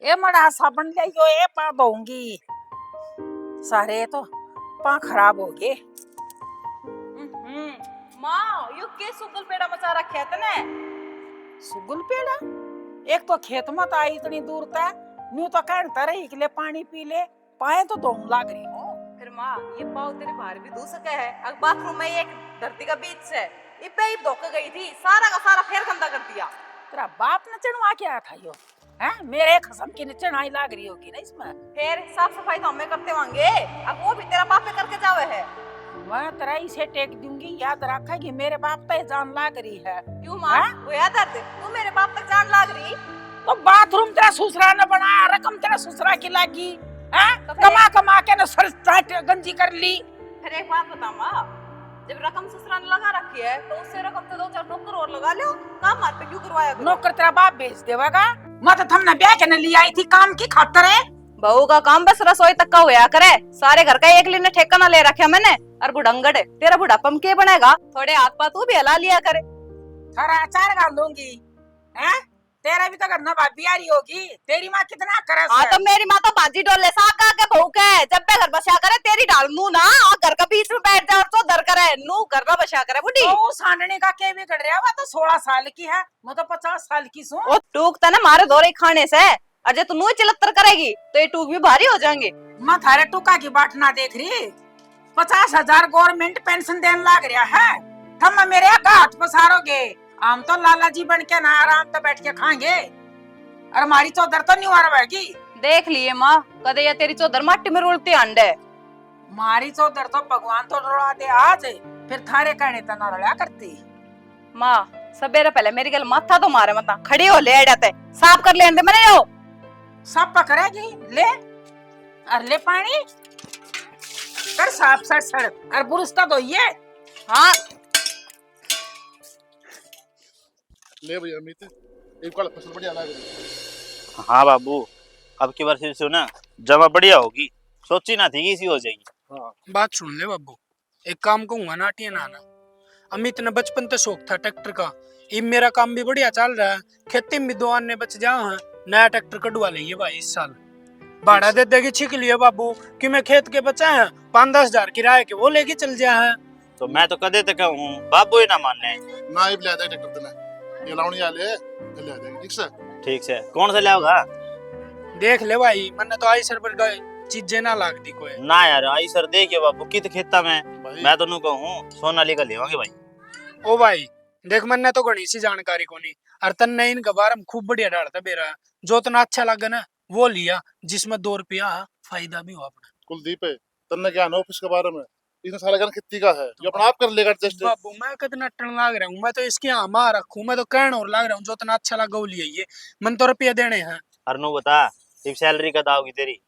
ए मड़ा साबन ले यो ए पा दूंगी सारे तो पा खराब हो गए। माँ यो के सुगल पेड़ा मचा रखे तने। सुगुल पेड़ा एक तो खेत मत आई इतनी दूर तक न्यू तो कहता रही के लिए पानी पी ले पाए तो दो लाग रही हो। फिर माँ ये पाव तेरे बाहर भी धो सके है। अब बाथरूम में एक धरती का बीच से इपे ही धोक गई थी, सारा का सारा फेर गंदा कर दिया। तेरा बाप ने चढ़वा के आया था यो हैं मेरे खसम की चढ़ाई लाग रही होगी ना इसमें। फिर साफ सफाई तो हमें करते होंगे, अब वो भी तेरा बाप पे करके जावे है। मैं तेरा इसे टेक दूंगी, याद रखा कि मेरे बाप पे जान लाग रही है। क्यों माँ वो याद आते तू मेरे बाप तक जान लाग रही। तो बाथरूम तेरा ससुरा ने बनाया, रकम तेरा ससुरा की लागी हैं तो कमा कमा के न सर गंजी कर ली। फिर एक बात बता माँ, जब रकम ससुरा ने लगा रखी है तो उससे रकम तो 2-4 नौकर और लगा लो, काम मार पे क्यों करवाया करो? नौकर तेरा बाप बेच देगा। मैं तो हमने ब्याह के न ली आई थी काम की खातर है। बहू का काम बस रसोई तक का होया करे, सारे घर का एक लिए ठेका ना ले रखे मैंने। और बुढ़ंगड़ तेरा बुढ़ापा में के बनेगा, थोड़े हाथ पाथ तू भी हिला लिया करे। थारा अचार गाल दूंगी हैं तेरा भी तो करना भाभी आ रही होगी। तेरी माँ कितना करे हाँ तो मेरी माँ तो बाजी डोले साग के बहू के जब भी घर बसा करे तेरी डाल नू ना घर का बीच में बैठ जाए और तो दर करे नू घर ना बसा करे बुढ़ी। तो सांडने का के बिगड़ रहा है, तो 16 साल की है, मैं तो 50 साल की हूँ। वो टूकता ना मारे दौरे खाने से, और जो तू नू चिलत्तर करेगी तो ये टूक भी भारी हो जाएंगे। मैं थारे टुका की बाट ना देख रही, 50,000 गवर्नमेंट पेंशन देने लग रहा है, थम मेरे हाथ पसारोगे। हम तो लाला जी बन के ना आराम तो बैठ के खाएंगे, और हमारी चौधर तो नहीं रहेगी। देख लिए माँ कदे या तेरी चौधर माटी में रुलती अंडे। मारी चौधर तो भगवान तो रुला दे आज, फिर थारे कहने तो न रुला करती। माँ सबेरे पहले मेरी गल माथा तो मारे मत खड़ी हो ले जाते साफ कर ले मैंने यो सब पकड़ेगी ले और ले पानी कर साफ सड़ सड़ और बुरुस तो धोइए। हाँ ले भैया अमित एक वाला फसल बढ़िया लग रही। हाँ बाबू अब की बार से ना जमा बढ़िया होगी, सोची ना थी कि इसी हो जाएगी। हाँ बात सुन ले बाबू, एक काम कहूंगा नाटिया नाना। अमित ने बचपन से शौक था ट्रैक्टर का, अब मेरा काम भी बढ़िया चल रहा है, खेती में 2 आने बच जाओ है, नया ट्रैक्टर कटवा लेंगे भाई इस साल। भाड़ा दे देगी छिक लिया बाबू कि मैं खेत के बचा है 5-10 हजार किराए के वो लेके चल जा है। तो मैं तो कदे तक हूँ बाबू ही ना मानने। ना ही ले आते ट्रैक्टर तने ये लावणी आले ले आ जाएंगे ठीक से। ठीक से कौन सा लाओगा? देख ले भाई मैंने तो आई सर पर चीजें ना लाग दी कोई ना यार आई सर देखिए बाबू कित खेता में भाई मैं तो नु कहूँ सोनालिका लेवांगे भाई। ओ भाई देख मैंने तो घनी सी जानकारी को नहीं, और तन्ने इनका बारम खूब बढ़िया डालता बेरा जो तना अच्छा लगा ना वो लिया, जिसमें 2 रुपया फायदा भी हो अपना। कुलदीप है तन्ने क्या ना ऑफिस के बारे में, इसने सारा घर खेती का है जो अपना आप कर लेगा एडजस्ट। बाबू मैं कितना टन लाग रहा हूँ, मैं तो इसके यहाँ मार रखूँ, मैं तो कहने और लाग रहा हूँ जो तना अच्छा लगा वो लिया ये मन तो रुपया देने हैं। और नु बता इब सैलरी कद आओगी तेरी?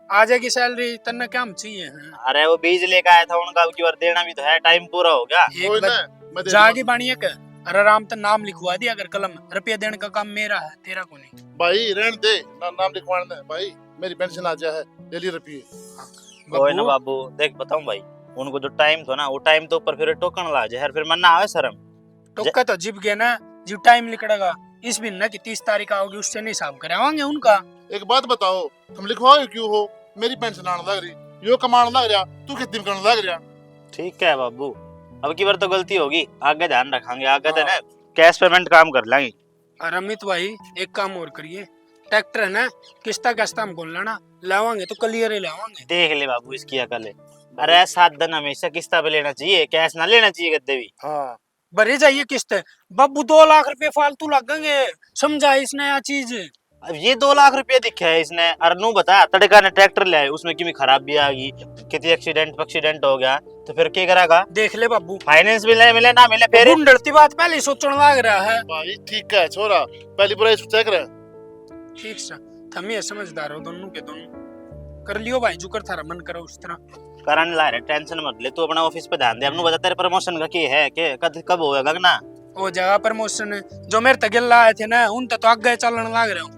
आ जाएगी सैलरी तन्ने क्या हम चाहिए हैं। अरे वो बीज लेके आया था उनका अब की बार देना भी तो है, टाइम पूरा हो गया। कोई एक ना बार मैं दे जागी दूंगा। बानी एक अरे आराम तो नाम लिखवा दिया अगर कलम, रुपया देने का काम मेरा है तेरा को नहीं। भाई रहने दे ना नाम लिखवाने दे भाई, मेरी पेंशन आ जाए ले लिए रुपये। कोई ना बाबू देख बताऊं भाई उनको जो टाइम था ना वो टाइम तो ऊपर फिर टोकन ला जाए फिर मन ना आवे शर्म। टोका तो जिप गया ना जो टाइम निकलेगा इस महीने की 30 तारीख आओगी उससे नहीं हिसाब करावांगे उनका। एक बात बताओ तुम लिखवाओ क्यों हो, मेरी पेंशन आने लग रही यो कमाने लग रहा तू खेती में करने लग रहा। ठीक है बाबू अब की बार तो गलती होगी, आगे ध्यान रखेंगे, आगे तो ना कैश पेमेंट काम कर लेंगे। और अमित भाई एक काम और करिए, ट्रैक्टर है ना किस्ता किस्ता हम बोल लेना लावांगे तो क्लियर ही लावांगे। देख ले बाबू इसकी अकल है। अरे 7 दिन हमेशा किस्ता पे लेना चाहिए, कैश ना लेना चाहिए गद्दे भी। हाँ भरे जाइए किस्त बाबू 2 लाख रुपए फालतू लगेंगे, समझा इसने यह चीज। अब ये 2 लाख रुपया दिखे है इसने, अरनू बता तड़का ने ट्रैक्टर ले आए उसमें की खराबी आ गई, कितनी एक्सीडेंट हो गया तो फिर क्या करेगा? देख ले बाबू फाइनेंस मिले मिले ना मिले फिर डरती बात पहले सोचने लग रहा है। भाई ठीक है छोरा पहली बुराई सोचा कर। ठीक से थम ये समझदार हो दोनों के दोनों, कर लियो भाई जो कर थारा मन करो उस तरह कराने ला रहे, टेंशन मत ले तू अपना ऑफिस पे ध्यान दे। अब बता तेरे प्रमोशन का की है के कब होगा ना? वो जगह प्रमोशन जो मेरे तक आए थे ना उन तो आगे चलने लग रहे हूँ।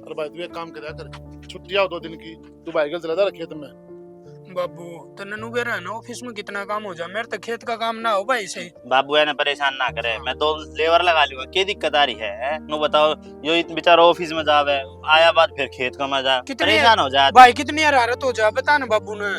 अरे भाई तू एक काम करा कर छुट्टी आओ 2 दिन की, तू बाइक चला जा खेत में। बाबू तो ननू बेरा ना ऑफिस में कितना काम हो जा, मेरे तो खेत का काम ना हो भाई से। बाबू है ना परेशान ना करे, मैं तो लेबर लगा लूंगा, क्या दिक्कत आ रही है? नु बताओ, यो बेचारा ऑफिस में जावे, आया बाद फिर खेत का मजा, परेशान हो जाए भाई। कितनी हरारत हो जा बता ना बाबू ने।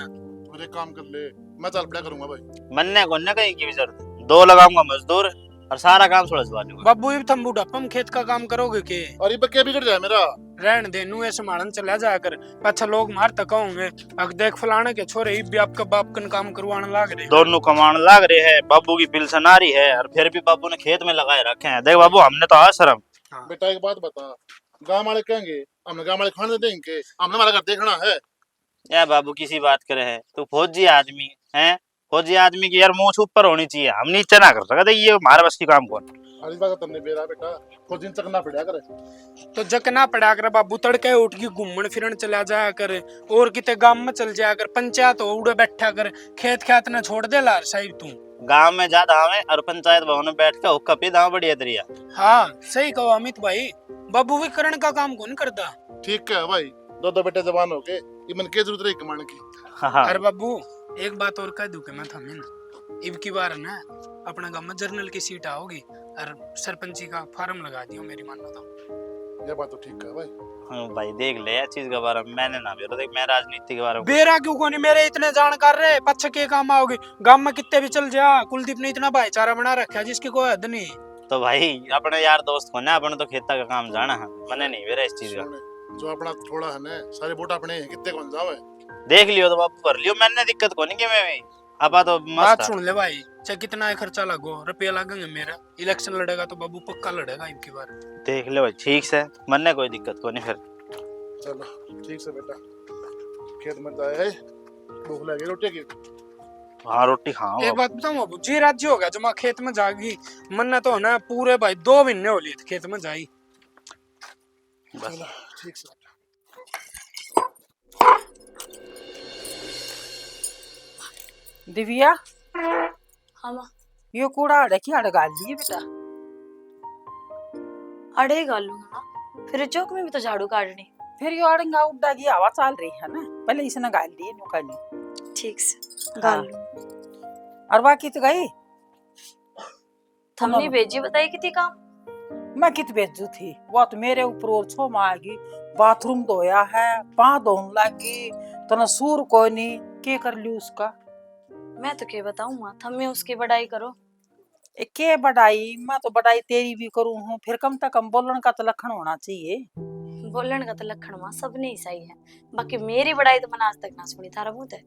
अरे काम कर ले, मैं चल पड़ा करूंगा भाई। मन्ने को न कहीं की भी जरूरत, 2 लगाऊंगा मजदूर और सारा काम छोड़वा दूंगा। बाबू ये तुम बुढ़ापा में खेत का काम करोगे के? और ये बक्के बिगड़ जाए मेरा। रहन दे, नू ऐसे मारन चला जाया कर, अच्छा लोग मार तक होंगे। अब देख फलाने के छोरे भी आपका बाप कन काम करवाने लाग रहे। दोनों कमाने लाग रहे हैं, बाबू की पेंशन आ रही है और फिर भी बाबू ने खेत में लगाए रखे हैं। देख बाबू, हमने तो आश्रम। बेटा एक बात बता, गांव वाले कहेंगे हमने गांव वाले खाने देंगे, हमने हमारा घर देखना है। या बाबू किसी बात करे है, तू फौजी आदमी है, फौजी आदमी की यार मूछ ऊपर होनी चाहिए, हम नीचे ना कर सकते, ये हमारे बस की काम कौन। अरे बात तुमने बेरा बेटा, फौजी ने चकना पड़ा करे। तो जकना पड़ा कर बाबू, तड़के उठ के घूमन फिरन चला जाया कर, और किते गांव में चल जाया कर, पंचायत हो उड़े बैठा कर, खेत खात न छोड़ दे लार साहिब तू। गांव में जा दावे और पंचायत भवन में बैठ के हुक्का पी दाव बढ़िया तरिया। हाँ सही कहो अमित भाई, बाबू भी करण का काम कौन करता। ठीक है भाई, दो बेटे जवान हो गए, ये मन के जरूरत रही कमाने की। हाँ। अरे बाबू एक बात और कह दूं कि मैं थमे ना, इब की बार ना अपना गांव में जर्नल की सीट आओगी और सरपंची का फार्म लगा दियो मेरी मानो तो। ये बात तो ठीक है भाई। हाँ भाई देख ले यार, चीज के बारे में मैंने ना बेरो, देख मैं राजनीति के बारे में बेरा क्यों कोनी, मेरे इतने जानकार रहे, पच्चे के काम आओगे। गांव में कितने भी चल जा, कुलदीप ने इतना भाईचारा बना रखा है जिसकी कोई हद नहीं। तो भाई अपने यार दोस्त को ना, अपने तो खेता का काम जाना है, मने नहीं मेरा इस चीज का। जो अपना थोड़ा है ना, सारे वोट अपने हैं, कितने कौन जावे। देख लियो तो बाबू कर लियो, मैंने दिक्कत को नहीं कि मैं भी आपा तो बात मस्त सुन ले भाई, चाहे कितना ही खर्चा लगो, रुपया लगेंगे मेरा, इलेक्शन लड़ेगा तो बाबू पक्का लड़ेगा इनकी बार। देख ले भाई, ठीक से मन्ने कोई दिक्कत को नहीं। फिर चलो ठीक से बेटा, खेत में जाए है, भूख लगी रोटी की। हाँ रोटी खाओ। एक बात बताऊं बाबू, जी राज्य हो गया जमा खेत में जागी, मन्ना तो ना पूरे भाई 2 महीने हो लिए खेत में जाई। बस ठीक से। दिव्या, हाँ माँ, यो कूड़ा अड़े की अड़ गाल दिए बेटा। अड़े गालू माँ, फिर चौक में भी तो झाड़ू काटनी। फिर यो अड़ंगा उड़ा की हवा चल रही है ना, पहले इसने गाल दिए नुका नहीं। ठीक से गालू। और बाकी तो गई थमनी भेजी बताई कितनी काम। मैं कित भेजू थी, वो तो मेरे ऊपर और छो मांगी, बाथरूम धोया है, पा धोन लगी, तो ना सूर कोई नहीं, के कर लियो उसका। मैं तो क्या बताऊं माँ, थम्मी उसकी बड़ाई करो। के बढ़ाई, मैं तो बढ़ाई तेरी भी करूं हूँ, फिर कम से कम बोलने का तो लक्षण होना चाहिए। बोलन का तो लक्षण माँ सब नहीं सही है, बाकी मेरी बड़ाई तो मैंने आज तक ना सुनी, थारा मुंह है।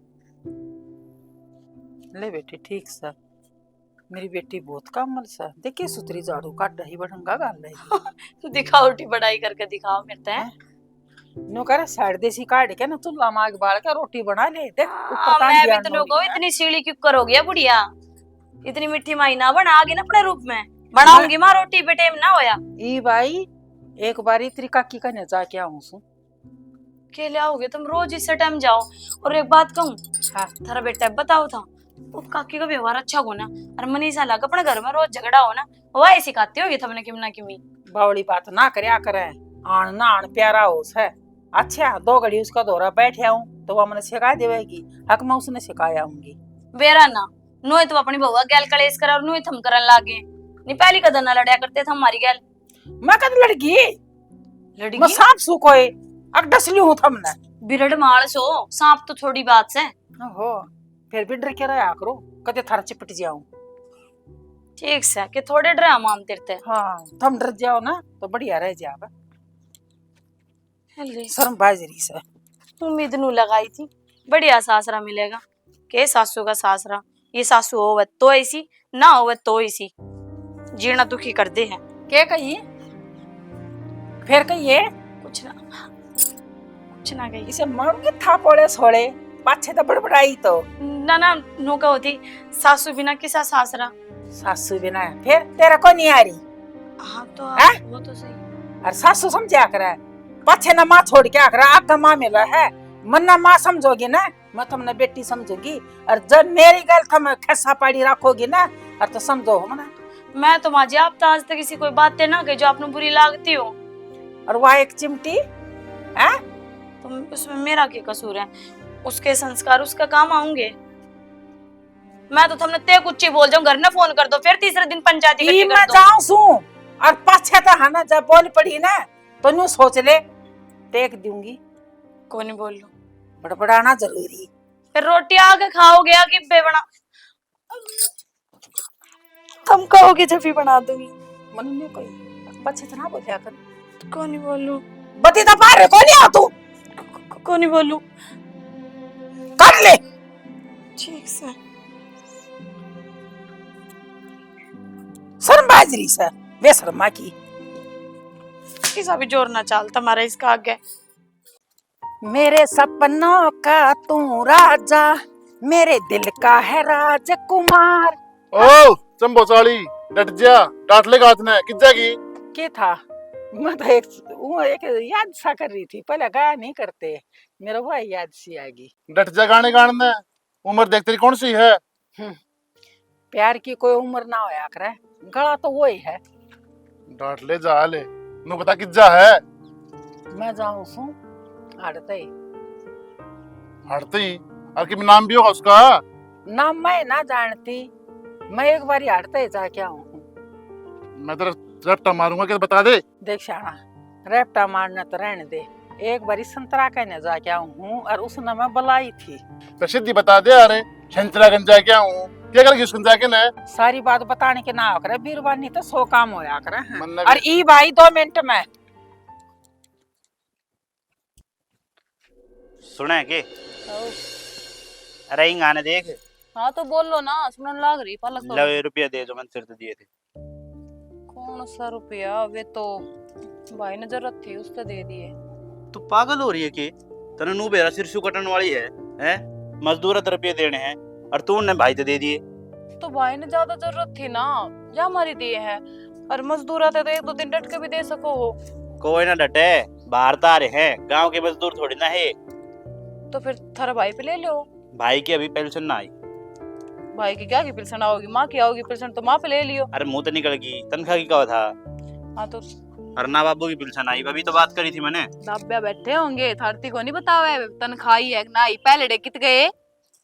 ले बेटी ठीक सर, मेरी बेटी बहुत कामल सा, देखिए सुतरी झाड़ू काट रही बड़ंगा गाल रही। दिखाओ उठी बड़ाई करके दिखाओ मेरे है। नो करे साइड देसी काट के ना तुला माग बाल के रोटी बना ले, देख मैं भी तो को इतनी सीढ़ी क्यों करोगे बुढ़िया, इतनी मीठी माई ना बना आगे ना अपने रूप में बनाऊंगी माँ रोटी पे टाइम ना होया। ई भाई एक बारी तेरी काकी का जा के आऊं सु के ले आओगे तुम, रोज इससे टाइम जाओ। और एक बात कहूँ, हाँ थारा बेटा बताओ था, वो काकी का व्यवहार अच्छा हो ना, और मनीषा लग अपने घर में रोज झगड़ा हो ना, वही सिखाती होगी तुमने किम ना किमी। बावली बात ना करया करे, आन ना आन प्यारा होस है। अच्छा 2 घड़ी उसका दौरा बैठे आऊं तो वो मैंने सिखा देवेगी, हक मैं उसने सिखाया आऊंगी। बेरा ना नोए तो अपनी बहुआ गैल कलेश करा और नोए थम करन लागे, नहीं पहली कदर ना लड़या करते थे हमारी गैल। मैं कद लड़की लड़की मैं सांप सु कोई अक डसली हूं थमने बिरड़ मार सो, सांप तो थोड़ी बात से। हो फिर भी डर के रहा करो, कदे थारा चिपट जाऊं। ठीक से कि थोड़े डरा मान तेरते। हाँ थम डर जाओ ना तो बढ़िया रह जाएगा। ले, शर्म बाजरी से उम्मीद नू लगाई थी बढ़िया सासरा मिलेगा, के सासू का सासरा, ये सासू हो तो ऐसी ना हो तो ऐसी, जीना दुखी कर दे है। के कही फिर कहिए कुछ ना कही। इसे मारूंगी थापोड़े सोड़े पाछे तो बड़बड़ाई तो ना ना नौका होती, सासू बिना किसा सासरा। सासू बिना फिर तेरा को नहीं आ रही। हाँ तो वो तो सही। और सासू समझा कर पाछे ना माँ छोड़ के आकर आपका माँ मिला है, मन ना माँ समझोगी ना, मैं तुमने बेटी समझोगी, और जब मेरी गल तुम खसा पाड़ी रखोगी ना और तो समझो हो मना। मैं तो माँ जी आप तो आज तक किसी कोई बातें ना कही जो आपने बुरी लागती हो। और वह एक चिमटी है तो उसमें मेरा क्या कसूर है? उसके संस्कार उसका काम आऊंगे। मैं तो तुमने ते कुछ ही बोल जाऊं, घर ने फोन कर दो, फिर तीसरे दिन पंचायती ई इकट्ठी मैं कर दो। जाऊं सू और पाछे तो है ना, जब बोल पड़ी ना तो न्यू सोच ले, टेक दूंगी। कौन नहीं बोल लो, बड़बड़ाना जरूरी। फिर रोटी आके खाओगे या कि बेबना तुम कहोगे जब भी बना दूंगी। मन में कोई पछे तो ना बोलिया कर। कौन नहीं बोलू, बती तो पार को नहीं आ तू, कौन नहीं बोलू। कर ले। ठीक से शर्म बाजरी सर, वे शर्मा की। किसा भी जोर ना चाल तुम्हारा इसका आगे। मेरे सपनों का तू राजा, मेरे दिल का है राजकुमार। ओ चंबो साली, डट जा, डांट लेगा हाथ ने, किस जाएगी? क्या था? मैं तो एक याद सा कर रही थी, पहले गाया नहीं करते, मेरा वो याद सी आएगी। डट जा गाने गाने, उम्र देख तेरी कौन सी है? प्यार की कोई उम्र ना होया करे, गला तो वही है। डांट ले जा ले, नु बता किस जा है? मैं जाऊं सू हटते ही। हटती और कि नाम भी होगा उसका? नाम मैं ना जानती, मैं एक बार हटते ही जाके आऊं। मैं तेरा रट्टा मारूंगा, क्या बता दे। देख शाना, रेपटा मारना तो रहने दे, एक बारी संतरा कहने जाके आऊं हूँ और उसने मैं बुलाई थी। तो सीधी बता दे, अरे छंचरा गंज जाके आऊं, क्या करेगी उसको जाके ना? सारी बात बताने के ना हो करे, बीरबानी तो 100 काम होया करे। मन और ई भाई 2 मिनट में। सुने के अरे आने देख। हाँ तो बोल लो ना, सुनने लाग रही पलक तो। लो ये रुपया दे जो मैंने सिर दिए थे। कौन सा रुपया? वे तो भाई ने जरूरत थी उससे दे दिए। तू पागल हो रही है कि तने नू बेरा सिर शू कटन वाली है? हैं मजदूर रुपये देने हैं और तू ने भाई तो दे दिए। तो भाई ने ज्यादा जरूरत थी ना, जा हमारी दिए हैं। और मजदूर आते तो 1-2 दिन डट के भी दे सको हो। कोई ना डटे, बाहर तो आ रहे हैं, गांव के मजदूर थोड़ी ना है। तो फिर थारा भाई पे ले लो। भाई की अभी पेंशन ना आई। भाई की क्या की पेंशन आओगी? माँ की आओगी पेंशन, तो माँ पे ले लियो। अरे मुंह तो निकल गई, तनख्वाह की कहा था। हाँ तो अरना बाबू की पेंशन आई, अभी तो बात करी थी मैंने। दाब्या बैठे होंगे, थारती को नहीं बतावे तनख्वाही है ना आई, पहले डे कित गए।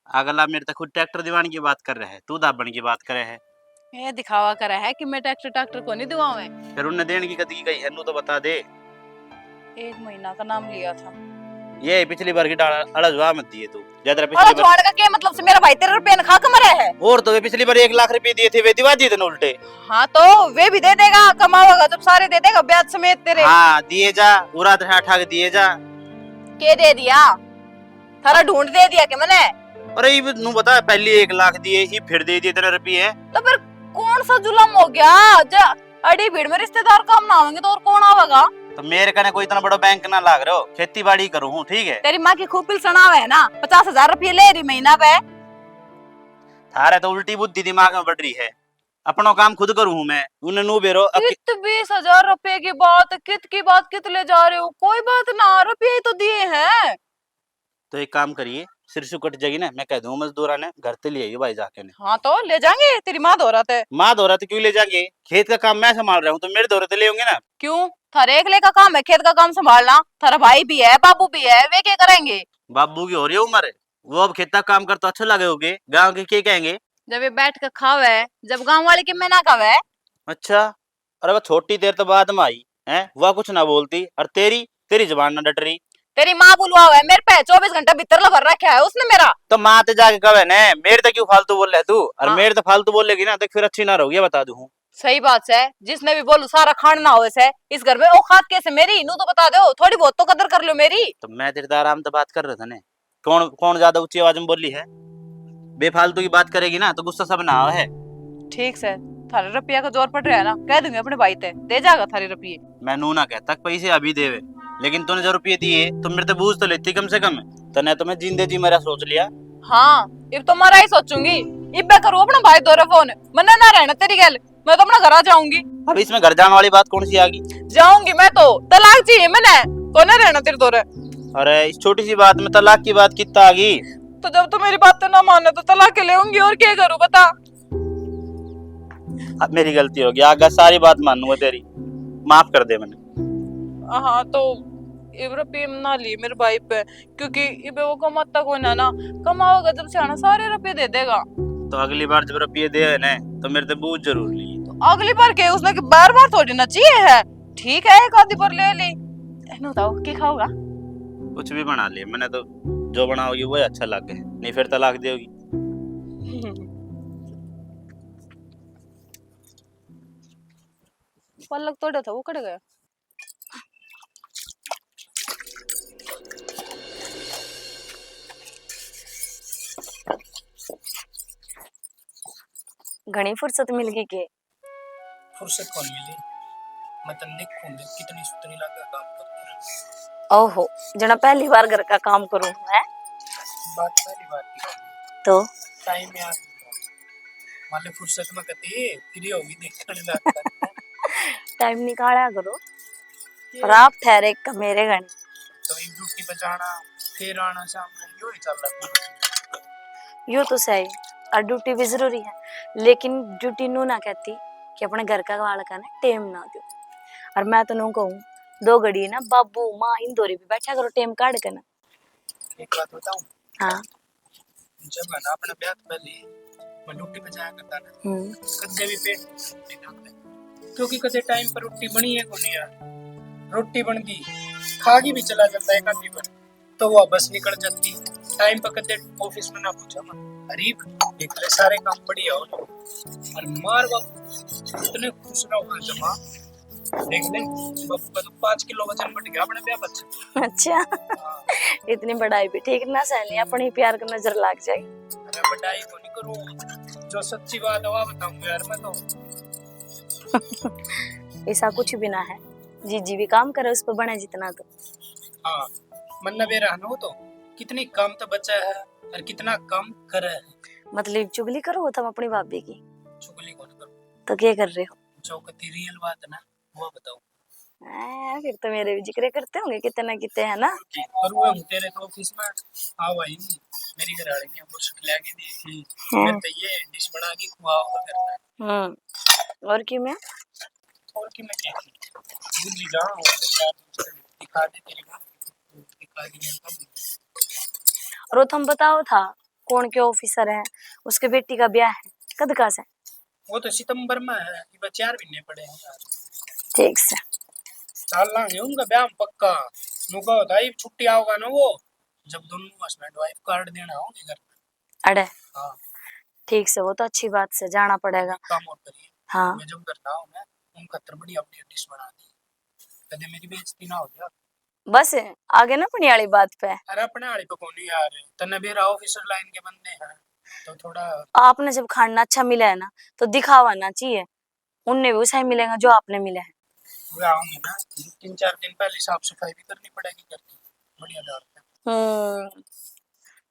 अगला मेरे तो खुद ट्रैक्टर दिवाने की बात कर रहे हैं, तू दाबन की बात करे है। ये दिखावा करा है कि मैं ट्रैक्टर को नहीं दुआवे। फिर उन्हें देने की कदी गई है, नू तो बता दे। 1 महीना का नाम लिया था। ये पिछली बार की अड़जवा मत दिए तू ज्यादा। और पिछली बार जुआड़ का क्या मतलब से? मेरा भाई 13 रुपए खा के मरा है। और तो वे पिछली बार 1 लाख रुपए दिए थे, वे दिवा दिए थे उल्टे। हाँ तो वे भी दे देगा, कमाओगा जब सारे दे देगा ब्याज समेत तेरे। हाँ दिए जा, पूरा ठा के दिए जा। के दे दिया? थारा ढूंढ दे दिया कि मैंने? अरे ये नू बता, पहले 1 लाख दिए ही, फिर दे दिए 13 रुपये। तो फिर कौन सा जुलम हो गया? अड़ी भीड़ में रिश्तेदार काम ना होंगे तो और कौन आवेगा? तो मेरे कने कोई इतना बड़ा बैंक ना लाग रहे हो, खेती बाड़ी करूँ हूँ, ठीक है। तेरी माँ की खूब पिलसन आवे है ना, 50,000 रुपये ले रही महीना पे। थारे तो उल्टी बुद्धि दिमाग में बढ़ रही है। अपना काम खुद करूँ हूँ मैं, उन्हें नू बेरो। कित 20,000 रुपए की बात, कित की बात कित ले जा रहे हो? कोई बात ना, रुपये तो दिए हैं। तो एक काम करिए, सिरसू कट जाएगी ना, मैं कह दूं मजदूरा ने घर से ले आइए भाई जाके ने। हाँ तो ले जाएंगे, तेरी माँ दोहराते है। माँ दो रहा तो क्यों ले जाएंगे? खेत का काम मैं संभाल रहा हूँ, तो मेरे दौरे ले होंगे ना। क्यों? थारे एकले का काम है खेत का काम संभालना? थारा भाई भी है, बाबू भी है, वे क्या करेंगे? बाबू की हो रही है उम्र, वो अब खेत का काम कर तो अच्छा लगे होगे, गाँव के क्या कहेंगे? जब ये बैठ कर खावे, जब गांव वाले के में ना खावे। अच्छा, अरे वो छोटी देर तो बाद में आई है, वह कुछ ना बोलती, और तेरी जबान ना डट रही। तेरी माँ बुलवा है मेरे पे, 24 घंटा भीतर लगा रखा है उसने मेरा। तो माँ ते जाके कहे ने, मेरे तो क्यों फालतू बोल रहे तू? और हाँ। मेरे तो फालतू बोलेगी ना तो फिर अच्छी ना रहोगी, बता दूं। सही बात है, जिसने भी बोलू सारा खान ना हो से इस घर में औकात कैसे मेरी? नू तो बता दो, थोड़ी बहुत तो कदर कर लो मेरी। तो मैं तेरे आराम से बात कर रहा था ने, कौन ज्यादा ऊंची आवाज में बोली है? बेफालतू की बात करेगी ना तो गुस्सा सब ना है। ठीक से, थारे रुपया का जोर पड़ रहा है ना, कह दूंगी अपने भाई ते दे जाएगा थारे रुपये। मैं नू ना कहता पैसे अभी देवे, लेकिन तूने जो रुपये दिए तो मेरे तो बूझ तो लेती कम से कम। तने तो मैं जिंदे जी मेरा सोच लिया। हाँ अब तो मारा ही सोचूंगी, इब्बे करो अपना भाई दोरे फोन, मना ना रहना तेरी गल, मैं तो अपना घर आ जाऊंगी। अब इसमें घर जाने वाली बात कौन सी आ गई? जाऊंगी मैं तो, तलाक चाहिए मैंने, तो ना रहना तेरे दोरे। अरे इस छोटी सी बात में तलाक की बात कितना आ गई? तो जब तू मेरी बातें ना माने तो तलाक के लेऊंगी, और क्या करूं बता? अब मेरी गलती होगी, आगे सारी बात मानूंगा तेरी, माफ कर दे मैंने। हाँ तो इब रुपये ना ली मेरे भाई पे, क्योंकि इब वो कमाता कोई ना, कमाओगा जब सियाना सारे रुपये दे देगा। तो अगली बार जब रुपये दे है ना तो मेरे से पूछ जरूर ली। तो अगली बार के उसने बार बार थोड़ी ना चाहिए है, ठीक है एक आधी बार ले ली। बताओ की खाओगा? कुछ भी बना ले, मैंने तो जो बनाओगी वो अच्छा लगे, नहीं फिर तलाक देगी। पलक तोड़ा था वो कट गया। घनी फुर्सत मिल गई के? फुर्सत कौन मिली, मैं तो देखूं कितनी सुतनी लगा काम करती रही। ओहो, जना पहली बार घर का काम करूं है। बात पहली बार की तो टाइम में आ वाले फुर्सत में कहती फ्री होगी देखने लगता। टाइम निकाला करो। और आप ठहरे का मेरे घनी तो एक ड्यूटी पे जाना फिर आना शाम में, यूं ही चल रहा है। यूं तो सही, और ड्यूटी भी जरूरी है, लेकिन ड्यूटी नू ना कहती कि अपने घर का वाल का ना टेम ना दो। और मैं तो नू कहूँ 2 घड़ी ना बाबू माँ इंदौरी भी बैठा करो टेम काट के ना। एक बात बताऊं, हाँ। जब है ना अपने ब्याह से पहले मैं ड्यूटी पे जाया करता ना, कदे भी पेट नहीं लगता, क्योंकि कदे टाइम पर रोटी बनी है कोनी यार, रोटी बन दी खागी भी चला जाता है कभी पर, तो वो बस निकल जाती टाइम पर। कदे ऑफिस में ना पूछा मैं गरीब देख ले सारे काम बढ़िया हो, और मार बाप इतने खुश ना हुआ जमा देख ले बापू का तो 5 किलो वजन बढ़ गया अपने ब्याह बच्चे। अच्छा इतनी बढ़ाई भी ठीक ना सहनी, अपनी प्यार का नजर लग जाए। अरे बढ़ाई को नहीं करूँ, जो सच्ची बात है वो बताऊंगा यार मैं तो। ऐसा कुछ भी ना है, जी भी काम करे उस पर बने जितना तो। हाँ मन बे रहा हो तो कितनी कम तो बचा है और कितना कम करे है। मतलब चुगली करो तुम अपनी भाभी की? चुगली कौन करो तो क्या कर रहे हो? जो कती रियल बात है ना वो बताओ। फिर तो मेरे भी जिक्र करते होंगे कितने कितने है ना। और वो तेरे तो ऑफिस में आओ आई मेरी घरवाली ने वो शुक्ला की दी थी, मैं तो ये डिश बना के खुआओ तो करना है। और क्यों मैं और की मैं क्या बुझी जाऊं दिखा दे तेरी बात दिखा दी। और तुम बताओ था कौन के ऑफिसर है, उसके बेटी का ब्याह है कद का से? वो तो सितंबर में है, ये 4 महीने पड़े हैं यार। ठीक से चल लांगे उनका ब्याह पक्का। नुका होता है छुट्टी आओगा ना वो, जब दोनों हस्बैंड वाइफ कार्ड देना होंगे घर में। अरे हाँ ठीक से, वो तो अच्छी बात से जाना पड़ेगा। काम और करिए। हाँ मैं जब करता हूँ मैं उनका बड़ी अपनी डिश बना दी, कदे मेरी बेइज्जती ना हो जाए। बस आगे ना अपनी वाली बात पे। अरे अपने वाली पे कौन यार, तने मेरा ऑफिसर लाइन के बंदे हैं तो थोड़ा। आपने जब खाना अच्छा मिला है ना तो दिखावा ना चाहिए, उनने भी उसे ही मिलेगा जो आपने मिला है। वो आऊंगे ना 3-4 दिन पहले साफ सफाई भी करनी पड़ेगी घर की, बढ़िया डाल के।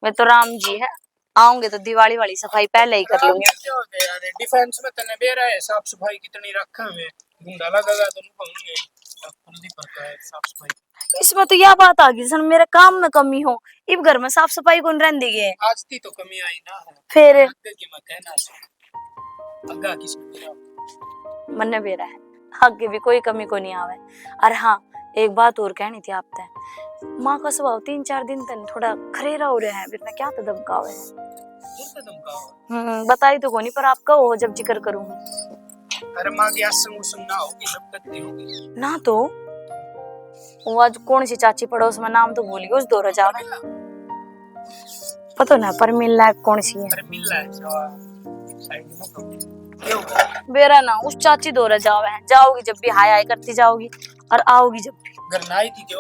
मैं तो राम जी है, आऊंगे तो दिवाली वाली सफाई पहले ही कर लूंगी। क्या हो गया यार, डिफेंस में तने बेरा है साफ सफाई कितनी रखा है, गुंडा लगेगा तो नहीं कहूंगे जल्दी पड़ता है साफ सफाई। इसमें तो यह बात आ गई सन मेरे काम में कमी हो, इब घर में साफ सफाई कौन रहन देगी? आज थी तो कमी आई ना है फिर आगे की मैं कहना अगा किसको मन बेरा है, आगे भी कोई कमी को नहीं आवे। और हाँ एक बात और कहनी थी आपसे, माँ का स्वभाव 3-4 दिन तक थोड़ा खरेरा हो रहा है, बिना क्या तो धमकावे है। बताई तो कोनी पर आप कहो जब जिक्र करूंगी। अरे माँ की आसंग सुनना होगी जब तक नहीं होगी ना तो वो आज कौन सी चाची पड़ोस में नाम तो भूल गई, उस दो रजा में पता ना पर मिल लायक कौन सी है। अरे मिल रहा है साइड में तो बेरा ना उस चाची दो रजावे हैं, जाओगी जब भी हाय हाय करती जाओगी और आओगी जब भी। घर ना आई थी जो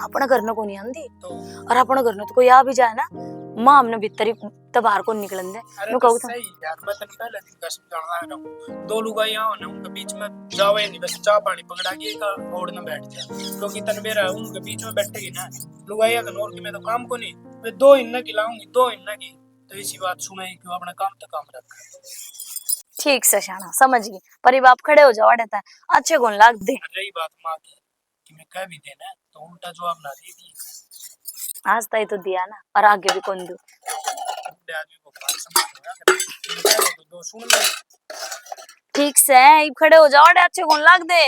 अपने घर में को नहीं आंदी तो। और अपने घर में तो कोई आ भी जाए ना माँ हमने भीतर बाहर को निकलन दे। अरे तो सही यार, मैं तन पहले दिन का समझाना रहा हूं, 2 लुगाई आओ ना उनके बीच में जावे नहीं, बस चाय पानी पकड़ा के का ओढ़ ना बैठ जा, क्योंकि तन मेरा उनके बीच में बैठेगी ना लुगाइया का नोर की मैं तो काम को नहीं, मैं 2 इन्ना की लाऊंगी 2 इन्ना की, तो इसी बात सुनाई क्यों अपना काम तो काम रखा। ठीक से शाना समझ गई, पर ये बाप खड़े हो जाओ अड़ता है अच्छे गुण लाग दे। रही बात माँ की कि मैं कह भी देना तो उल्टा जवाब ना दे दी, आज तय तो दिया ना और आगे भी कौन दू। आदमी को बात समझ में तो 2 सुन ले। ठीक से खड़े हो जाओ अड़े अच्छे गुण लाग दे।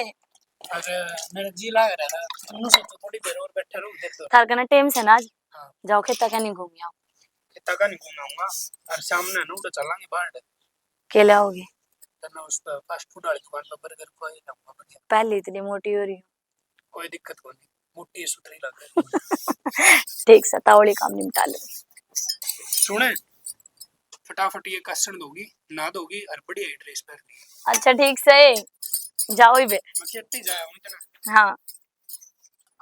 अगर मेरा जी लग रहा है नु सोचो थोड़ी देर और बैठा रहूं देख तो थार का ना टाइम से ना आज हाँ। जाओ खेता का नहीं घूम आओ कितना का नहीं घुमाऊंगा और सामने नु तो चलांगे बाहर के लाओगे करना उस फास्ट फूड वाली दुकान पर बर्गर कोई लाऊंगा बढ़िया पहले इतनी मोटी हो रही हूँ कोई दिक्कत कोई नहीं मोटी सुथरी लगे ठीक से तावड़ी काम निपटा लो सुने फटाफट ये कसर दोगी ना दोगी और बढ़िया ड्रेस पहन ली अच्छा ठीक से जाओ ही बे मैं कहती जाया हूं इतना हाँ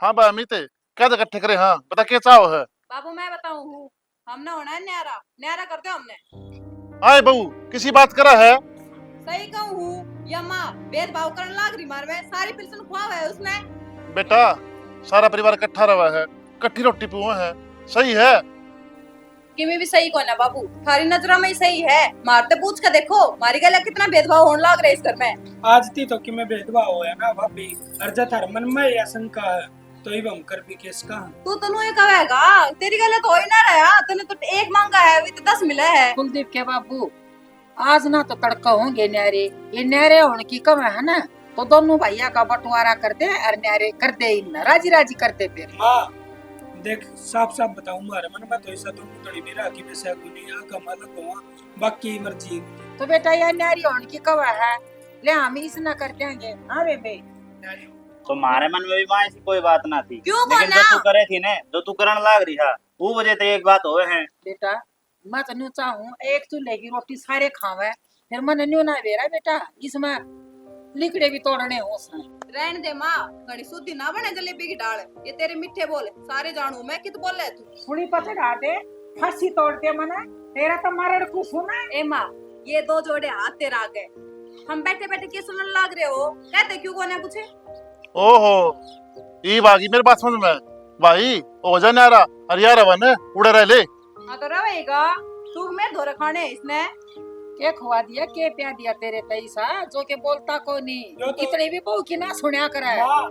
हाँ बा अमित क्या इकट्ठे करे हाँ बता क्या चाहो है बाबू मैं बताऊं हूँ हमने होना है न्यारा न्यारा करते हो हमने आए बहू किसी बात करा है सही कहूँ हूँ या माँ भेदभाव करने लाग रही मार में सारी पिल्सन खुआवा है उसने बेटा सारा परिवार इकट्ठा रहा है इकट्ठी रोटी पुआ है सही है किमी भी सही को ना बाबू थारी नजरों में ही सही है मारते पूछ के देखो मारी गला कितना भेदभाव होने लग रहा है इस घर में आज ती तो कि मैं भेदभाव होया ना भाभी अर्जा थार मन में या शंका है तो ही हम कर भी केस का तू तनु ये कहेगा तेरी गला तो हो ही ना रहा तूने तो एक मांगा है अभी तो 10 मिला है कुलदीप के बाबू आज ना तो तड़का होंगे न्यारे ये न्यारे होने की कम है ना तो दोनों भैया का बंटवारा करते हैं और न्यारे करते ही ना राजी राजी करते फिर माँ देख साफ साफ बताऊं मारे मन में तो ऐसा तो तड़ी मेरा कि मैं से दुनिया का मालक हुआ बाकी मर्जी तो बेटा ये न्यारी होने की कम है ले हम इस ना कर देंगे हाँ बेबे तो हमारे मन में भी माँ ऐसी कोई बात ना थी क्यों लेकिन जो बोला? तू करे थी ने जो तू करन लाग रही है वो वजह तो एक बात होए हैं बेटा मैं तो न्यू चाहूँ एक चूल्हे की रोटी सारे खावे फिर मन न्यू ना बेरा बेटा इसमें लिकड़े भी तोड़ने हो उसने रहने दे माँ घड़ी शुद्धि ना बने जलेबी की डाल ये तेरे मिठे बोल सारे जानू मैं कित बोल रहा तू थोड़ी पता डाल दे फांसी तोड़ दे मना तेरा तो मारे को सुना ए माँ ये दो जोड़े हाथ तेरा आ गए हम बैठे बैठे क्या सुनने लग रहे हो कहते क्यों कोने पूछे ओहो ये बागी मेरे बात समझ में भाई हो जा नारा अरे यार वन उड़ा रह ले हाँ तो रहेगा तू मेरे धोरे खाने इसने के खुआ दिया के प्या दिया तेरे तईसा जो के बोलता को नहीं यो तो- इतने भी बहु की ना सुनया करे माँ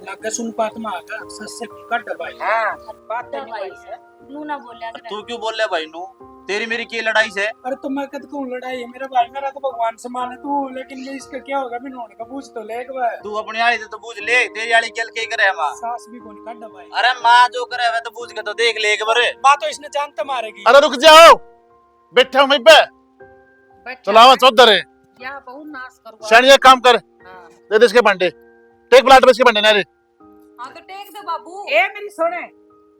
लगे सुन पात में आगा सस्य कट दबाई हाँ बात तो दवाई नहीं से नू ना बोलिया करे तू क्यों बोल रहा भाई नू तेरी मेरी की लड़ाई से अरे तो मैं कद कहूं लड़ाई है मेरा भाई मेरा तो भगवान समान है तू लेकिन ये इसका क्या होगा मैं नोने का पूछ तो ले एक बार तू अपनी आली से तो पूछ ले तेरी आली चल के करे माँ सास भी कौन कट दबाई अरे माँ जो करे वह तो पूछ के तो देख ले एक बार माँ तो इसने जानता मारेगी अरे रुक जाओ बैठे हो मैं पे बैठ चलावा चौधर है क्या बहुत नाश करवा शानिया काम कर हाँ। दे दे इसके बंडे टेक प्लाट में इसके बंडे नारे हाँ तो टेक दे बाबू ए मेरी सुने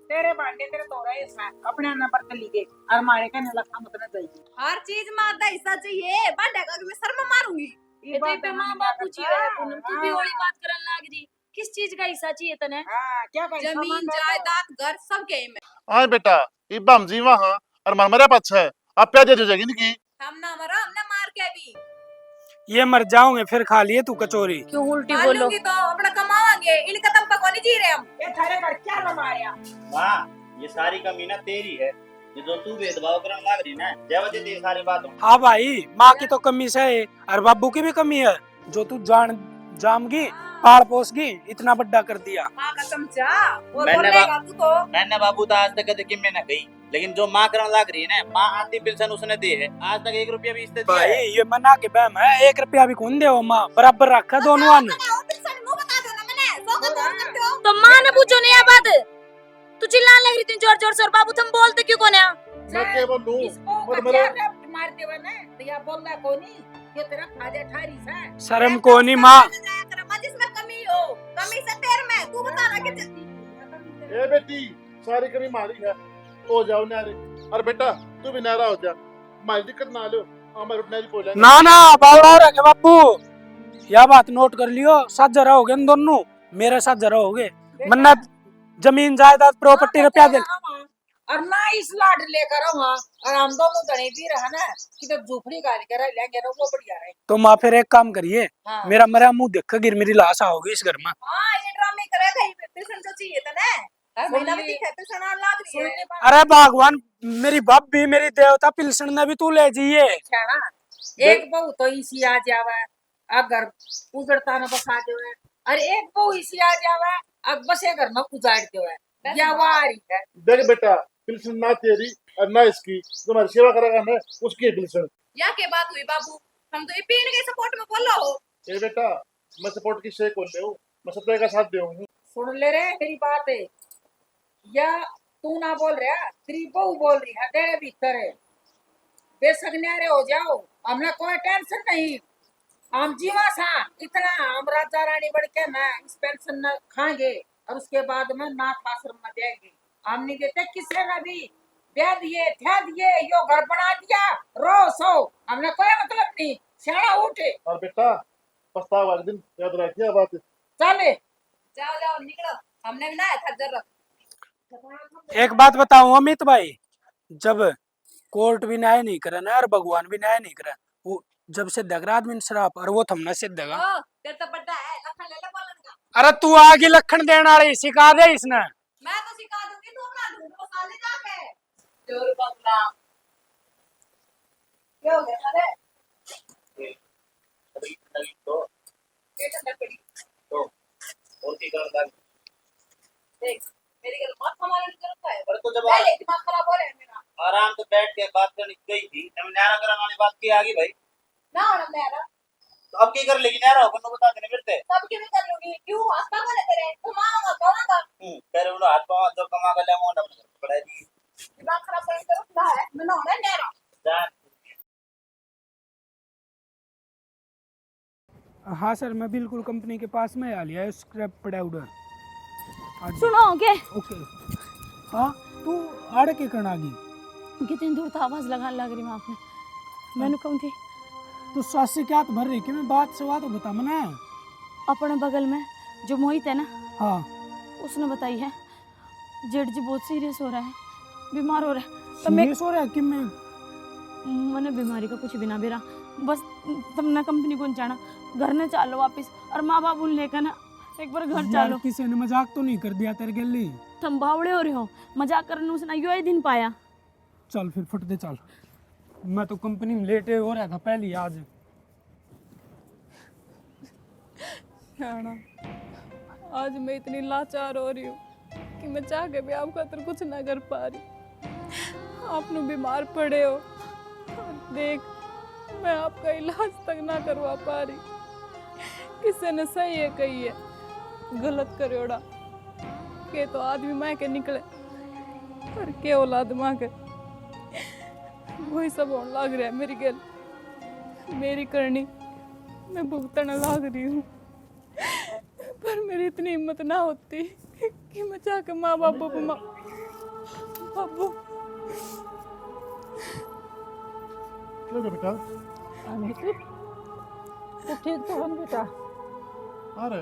तेरे बांडे तेरे तो रहे इसमें अपने नंबर पे लीजिए और मारे का नलखा मत ना चाहिए हर चीज में आधा हिस्सा चाहिए बांधे का मैं सर में मारूंगी ये बात पे तो माँ नहीं बापू जी करता। रहे पूनम तू भी हाँ। वही बात करन लाग रही किस चीज का हिस्सा चाहिए तने हाँ क्या भाई जमीन जायदाद घर सब के में आए बेटा इब्बा हम जी वहां और मरमरा पछ है अब प्या दे जाएगी इनकी हम ना मरो हमने मार के भी ये मर जाओगे फिर खा लिए तू कचौरी क्यों उल्टी मार बोलो लूंगी तो अपना कमावांगे इन कदम पर कौन जी रहे हम ये थारे घर क्या लमारिया माँ ये सारी कमी ना तेरी है ये जो तू भेदभाव करने लग रही ना जब वजह तेरी सारी बात हाँ भाई माँ की तो कमी से है और बाबू की भी कमी है जो तू जामगी पाल पोसगी इतना बड़ा कर दिया माँ का चमचा वो मैंने बोलेगा तू तो मैंने बाबू तो आज तक कदे कि मैंने कही लेकिन जो माँ करने लग रही है ना माँ आधी पेंशन उसने दी है आज तक 1 रुपया भी इसने दिया भाई है ये मना के बहम है 1 रुपया भी कौन दे माँ बराबर रखा दोनों ने तो माँ ने पूछो नहीं ये बात तू चिल्लाने लग रही थी जोर जोर से और बाबू तुम बोलते क्यों कोने मैं क्या बोलूं इसको मर क्या मरा रफ्त मारते हुए ना तो या बोलना को नहीं ये तेरा फायदा ठारी सा शर्म को नहीं माँ जिसमें कमी हो कमी से तेर में तू बता रहा कि ए बेटी सारी कमी मारी है हो जाओ नारे और बेटा तू भी नारा हो जा मारी दिक्कत ना लो हमारे नारी बोला ना ना बावड़ा रखे बापू यह बात नोट कर लियो 7 जरा हो गए इन दोनों मेरे 7 जरा हो गए मन्नत जमीन जायदाद प्रॉपर्टी रुपया दे और ना इस लाड लेकर आऊंगा और हम दोनों धने भी रहा ना कि तो झोपड़ी गाड़ी कर लेंगे ना वो बढ़िया रहे तो माँ फिर एक काम करिए हाँ। मेरा मरा मुंह देख गिर मेरी लाश आओगी इस घर में हां ये ड्रामे करेगा ही पेशेंट जो चाहिए था ना हर महीना में दिखा पेशेंट आने लग रही है सुनने पर अरे भगवान मेरी बाप भी मेरी देवता पिलसन ने भी तू ले जाइए क्या ना एक बहू तो इसी आ जावे अगर उजड़ता न बसा देवे और एक बहू इसी आ जावे अब बसे घर न उजाड़ देवे या वारी है देख बेटा पिलसन ना तेरी और ना इसकी तुम्हारी सेवा करेगा ना उसकी पिलसन या के बात हुई बाबू हम तो ये पीण के सपोर्ट में बोलो हो ए बेटा मैं सपोर्ट की से कौन दे मैं सत्य का साथ दे सुन ले रे मेरी बात है, या तू ना बोल रहा, तेरी बहू बोल रही है तेरे भीतर है। बेशक न्यारे हो जाओ, हमने कोई टेंशन नहीं। हम जीवा सा इतना, हम राजा रानी बढ़ के ना इस पेंशन न खाएंगे और उसके बाद में नाथ आश्रम में देंगे। हम नहीं देते किसी ने भी। ब्याह दिए ध्या दिए, यो घर बना दिया, रो सो, हमने कोई मतलब नहीं। सियाना उठे और बेटा पछतावा एक दिन याद रखिए बात। चले। जाओ जाओ निकलो, हमने भी ना था जरूरत। एक बात बताऊं अमित भाई, जब कोर्ट भी न्याय नहीं करे ना और भगवान भी न्याय नहीं करे, वो जब से दगरा आदमी श्राप और वो थमना से दगा। ओ तेरे तो बड़ा है, लखन ले ले बोलन का। अरे तू आगे लखन देने वाले सिखा दे इसने। मैं तो सिखा दूंगी, तू अपना ढूंढ मसाले जाके। जोर बंगला क्या हो गया? अरे ये तो लकड़ी देख, मेरी गल मत हमारे लिए जरूरत है। पर तो जब पहले दिमाग खराब हो रहा है मेरा। आराम से बैठ के बात करनी गई थी, हम न्यारा कराने वाली बात की आगे भाई। ना होना मेरा तो अब की कर लेगी न्यारा हो बन्नू बता देने फिरते। सब क्यों कर लूंगी? क्यों आस्था करे तेरे घुमाऊंगा कौन तेरे उन्हें हाथ पांव जो कमा कर ले मोटा बना पड़ा जी। दिमाग खराब करने की जरूरत ना है। मैं ना होना मेरा। जान हाँ सर, मैं बिल्कुल कंपनी के पास में आ लिया स्क्रैप पाउडर। सुनो के ओके। हाँ तू आड़ के करना गई कितनी दूर था, आवाज लगाने लग रही मैं आपने। मैंने कहूँ थी तो सास से क्या भर रही कि मैं बात से बात बता मना। अपने बगल में जो मोहित है ना, हाँ उसने बताई है जेठ जी बहुत सीरियस हो रहा है, बीमार हो रहा है। तो मैं सीरियस हो रहा है कि मैं मैंने बीमारी का कुछ भी ना बेरा, बस तुमने कंपनी को जाना, घर ने चालो वापिस और माँ बाप उन लेकर ना एक बार घर चालो। किसी ने मजाक तो नहीं कर दिया तेरे गली? तुम बावड़े हो रहे हो, मजाक करने उसने यो ही दिन पाया। चल फिर फट दे चल, मैं तो कंपनी में लेटे हो रहा था पहले ही आज। आज मैं इतनी लाचार हो रही हूँ कि मैं चाह के भी आप खातिर कुछ ना कर पा रही। आप नु बीमार पड़े हो और देख मैं आपका इलाज तक ना करवा पा रही। किसी ने सही है कही है, गलत करोड़ा के तो आदमी माँ के निकले और के औलाद माँ के, वही सब होने लग रहा है मेरी गल। मेरी करनी मैं भुगतने लग रही हूँ, पर मेरी इतनी हिम्मत ना होती कि मैं जाकर माँ बाबू को बाबू क्या हो गया बेटा? तो ठीक तो हम बेटा। अरे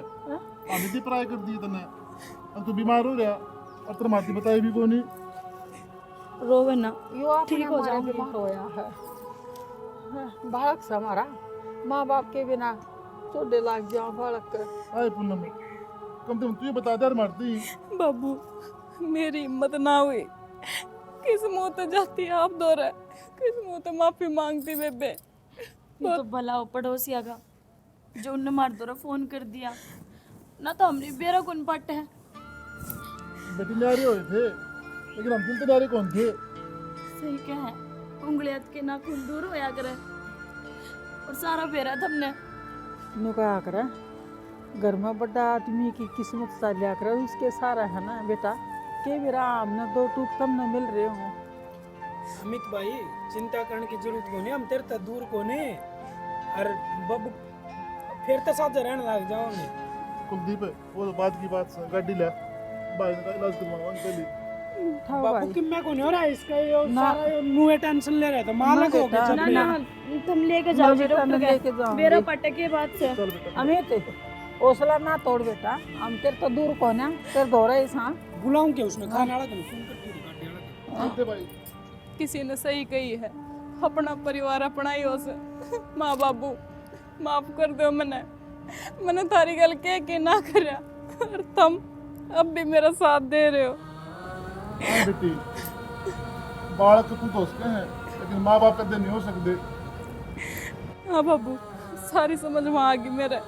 अमित ही पढ़ाई कर दी तने, अब तू बीमार हो गया और तेरे माती बताई भी कोनी। रोवे ना, यो ठीक हो जाओगे। बीमार होया है। बालक से हमारा माँ बाप के बिना चोटे लाग जाओ बालक के। आए पूनम कम से कम तू ये बता दे यार मरती। बाबू मेरी हिम्मत ना हुई, किस मुंह तो जाती है आप दो रहे, किस मुंह तो माफी मांगती बेबे। ये तो भला हो पड़ोसिया का जो उनने मार दो फोन कर दिया ना, तो हमने बेरा कौन पट है। बेटी न्यारे हुए थे लेकिन हम दिल तो न्यारे कौन थे। सही क्या है, उंगलियां के नाखून दूर होया करे और सारा बेरा हमने नु क्या करे, घर में बड़ा आदमी की किस्मत सा लिया करे उसके सारा है ना बेटा। के बेरा हमने दो टूक तम न मिल रहे हो। अमित भाई चिंता करने की जरूरत को नहीं, हम तेरे तक दूर को नहीं और बब फिर तो साथ रहने लग जाओगे। कुलदीप वो तो बाद की बात से गाड़ी ले भाई का इलाज करवाऊंगा पहले। बाबू कि मैं को नहीं हो रहा है इसका, ये सारा ये मुंह टेंशन ले रहा था मालक हो गया। ना ना तुम लेके जाओ डॉक्टर के, बेरा पट के बाद से। चल बेटा अमित हौसला ना तोड़ बेटा, हम तेरे तो दूर को ना, तेरे दो रहे हाँ। बुलाऊं क्या उसमें खाना वाला को फोन करके गाड़ी वाला ठीक है भाई। किसी ने सही कही है, अपना परिवार अपना ही हो से। माँ बाबू माफ कर दो, मैंने थारी गल के ना करया और तुम अब भी मेरा साथ दे रहे हो। हाँ बेटी बालक तो खुद हो सकते हैं लेकिन माँ बाप कदे नहीं हो सकते। हाँ बाबू सारी समझ में आ गई मेरे,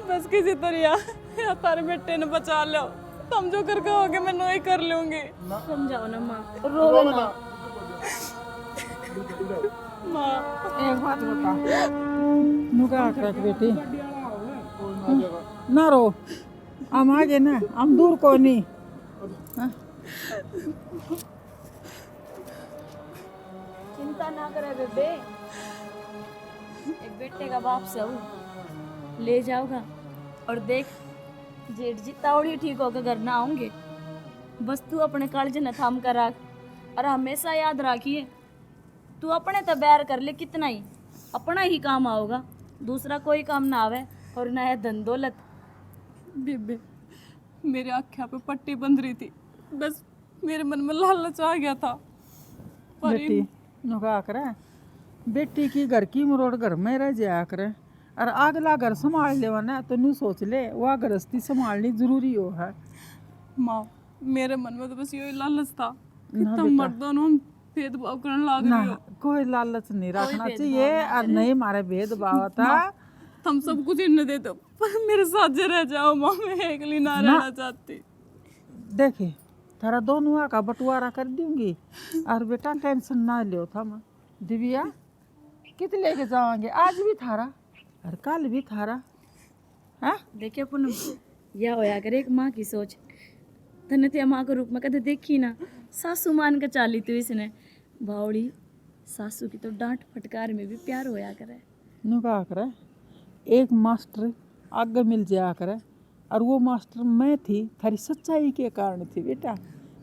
बस किसी तरह या तारे बेटे ने बचा लो, तुम जो कर कहोगे मैं नहीं कर लूंगी। समझाओ ना माँ, रोवे ना। माँ एक बात बता, नु क्या करे बेटी कोई ना जगह ना रो, हम आगे ना, हम दूर को नहीं। चिंता ना करे बेबे, एक बेटे का बाप से हूँ, ले जाओगा। और देख जेठ जी तावड़ी ठीक होकर घर ना आऊंगे, बस तू अपने कालज न थाम कर रख। और हमेशा याद रखिए, तू अपने तो बैर कर ले कितना ही, अपना ही काम आओगा, दूसरा कोई काम ना आवे। और ना है धन दौलत। बेबे मेरे आँखें पे पट्टी बंध रही थी, बस मेरे मन में लालच आ गया था। पर बेटी नुका करे, बेटी की घर की मरोड़ घर में रह जाया करे, और अगला घर संभाल लेवा ना तो नू सोच ले वह गृहस्थी संभालनी जरूरी हो है। माँ मेरे मन में तो बस यही लालच था कि ना तुम बेटा। मर्दों ने हम भेदभाव करने लग ना रही हो। कोई लालच नहीं रखना भेदभाव चाहिए, ना और नहीं हमारे भेदभाव था। तुम सब कुछ इन्हें दे दो, पर मेरे साथ जे रह जाओ माँ, मैं अकेली ना रहना चाहती। देखे थारा दोनों का बंटवारा कर दूंगी, और बेटा टेंशन ना लियो था माँ। दिव्या कित लेके जाओगे, आज भी थारा और कल भी थारा। हाँ देखिए पूनम, यह होया करे एक माँ की सोच। तने ते माँ के रूप में कदे देखी ना, सासू मान के चाली तू इसने भावड़ी। सासू की तो डांट फटकार में भी प्यार होया करे। नुका करे, एक मास्टर आगे मिल जाया करे, और वो मास्टर मैं थी, थारी सच्चाई के कारण थी बेटा।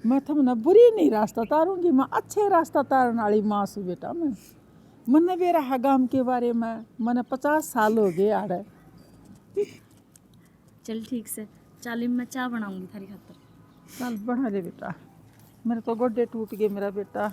मैं थमने बुरी नहीं रास्ता तारूंगी, मैं अच्छे रास्ता तारने वाली माँ सू बेटा। मैं मने भी रहा गांव के बारे में, मैंने 50 साल हो गए आड़े। चल ठीक से, चाली में चाय बनाऊंगी थारी खातर। चल बना ले बेटा, मेरे तो गोड्डे टूट गए मेरा बेटा।